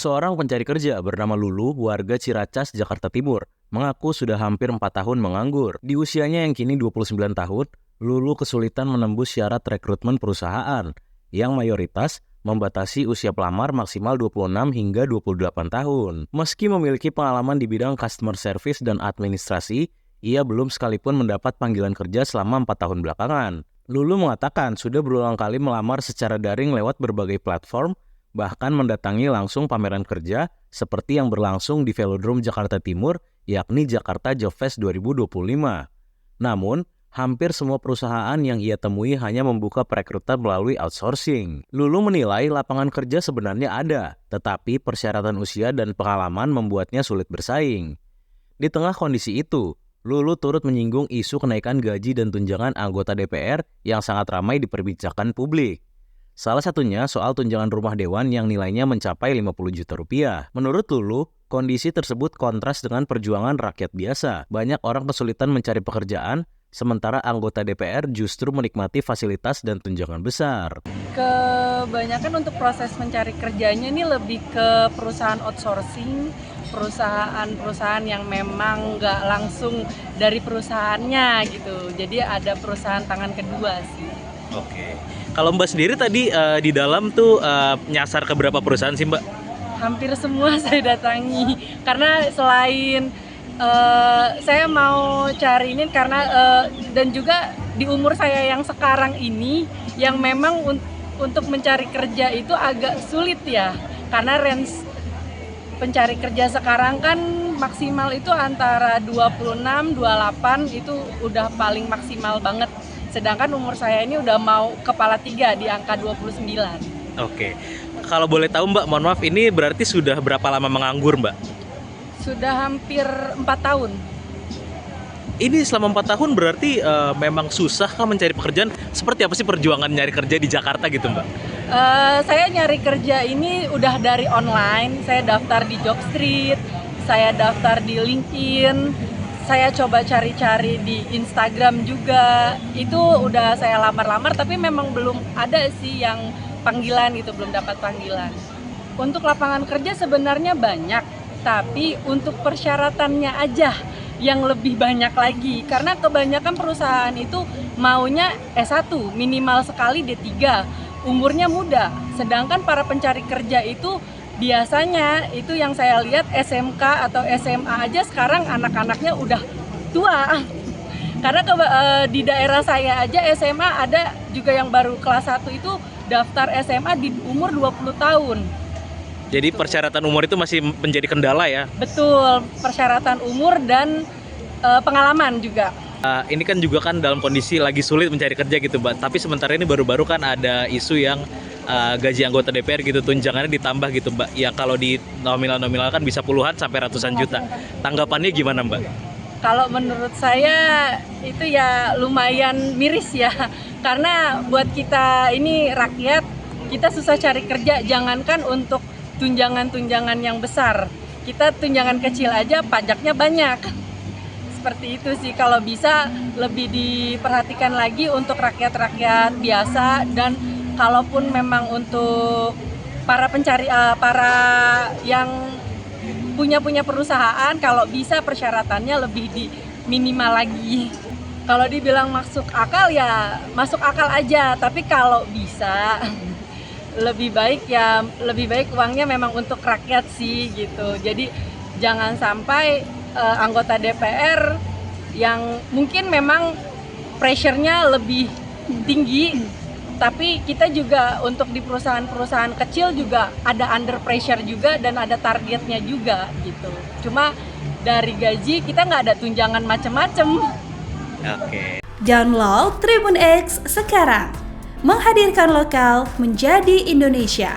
Seorang pencari kerja bernama Lulu, warga Ciracas, Jakarta Timur, mengaku sudah hampir 4 tahun menganggur. Di usianya yang kini 29 tahun, Lulu kesulitan menembus syarat rekrutmen perusahaan, yang mayoritas membatasi usia pelamar maksimal 26 hingga 28 tahun. Meski memiliki pengalaman di bidang customer service dan administrasi, ia belum sekalipun mendapat panggilan kerja selama 4 tahun belakangan. Lulu mengatakan sudah berulang kali melamar secara daring lewat berbagai platform, bahkan mendatangi langsung pameran kerja seperti yang berlangsung di Velodrome Jakarta Timur, yakni Jakarta Job Fest 2025. Namun, hampir semua perusahaan yang ia temui hanya membuka perekrutan melalui outsourcing. Lulu menilai lapangan kerja sebenarnya ada, tetapi persyaratan usia dan pengalaman membuatnya sulit bersaing. Di tengah kondisi itu, Lulu turut menyinggung isu kenaikan gaji dan tunjangan anggota DPR yang sangat ramai diperbincangkan publik. Salah satunya soal tunjangan rumah dewan yang nilainya mencapai 50 juta rupiah. Menurut Lulu, kondisi tersebut kontras dengan perjuangan rakyat biasa. Banyak orang kesulitan mencari pekerjaan, sementara anggota DPR justru menikmati fasilitas dan tunjangan besar. Kebanyakan untuk proses mencari kerjanya ini lebih ke perusahaan outsourcing, perusahaan-perusahaan yang memang nggak langsung dari perusahaannya gitu. Jadi ada perusahaan tangan kedua sih. Oke. Kalau Mbak sendiri tadi di dalam tuh nyasar ke berapa perusahaan sih Mbak? Hampir semua saya datangi. Karena selain saya mau cari ini karena dan juga di umur saya yang sekarang ini yang memang untuk mencari kerja itu agak sulit ya. Karena range pencari kerja sekarang kan maksimal itu antara 26, 28 itu udah paling maksimal banget. Sedangkan umur saya ini udah mau kepala 3 di angka 29. Oke. Kalau boleh tahu Mbak, mohon maaf, ini berarti sudah berapa lama menganggur Mbak? Sudah hampir 4 tahun. Ini selama 4 tahun berarti memang susah kah mencari pekerjaan? Seperti apa sih perjuangan nyari kerja di Jakarta gitu Mbak? Saya nyari kerja ini udah dari online. Saya daftar di Jobstreet, saya daftar di LinkedIn, saya coba cari-cari di Instagram juga. Itu udah saya lamar-lamar, tapi memang belum ada sih yang panggilan gitu, belum dapat panggilan. Untuk lapangan kerja sebenarnya banyak, tapi untuk persyaratannya aja yang lebih banyak lagi. Karena kebanyakan perusahaan itu maunya S1, minimal sekali D3, umurnya muda. Sedangkan para pencari kerja itu biasanya itu yang saya lihat SMK atau SMA aja sekarang anak-anaknya udah tua. Karena di daerah saya aja SMA ada juga yang baru kelas 1 itu daftar SMA di umur 20 tahun. Jadi persyaratan umur itu masih menjadi kendala ya? Betul, persyaratan umur dan pengalaman juga. Ini kan juga kan dalam kondisi lagi sulit mencari kerja gitu Mbak. Tapi sementara ini baru-baru kan ada isu yang gaji anggota DPR gitu, tunjangannya ditambah gitu Mbak. Ya kalau di nominal-nominal kan bisa puluhan sampai ratusan juta. Tanggapannya gimana Mbak? Kalau menurut saya itu ya lumayan miris ya. Karena buat kita ini rakyat, kita susah cari kerja, jangankan untuk tunjangan-tunjangan yang besar. Kita tunjangan kecil aja pajaknya banyak. Seperti itu sih, kalau bisa lebih diperhatikan lagi untuk rakyat-rakyat biasa. Dan kalaupun memang untuk para pencari, para yang punya perusahaan, kalau bisa persyaratannya lebih di minimal lagi. Kalau dibilang masuk akal ya masuk akal aja, tapi kalau bisa lebih baik uangnya memang untuk rakyat sih gitu. Jadi jangan sampai anggota DPR yang mungkin memang pressure-nya lebih tinggi, tapi kita juga untuk di perusahaan-perusahaan kecil juga ada under pressure juga dan ada targetnya juga gitu. Cuma dari gaji kita nggak ada tunjangan macem-macem. Oke. Download Tribun X sekarang, menghadirkan lokal menjadi Indonesia.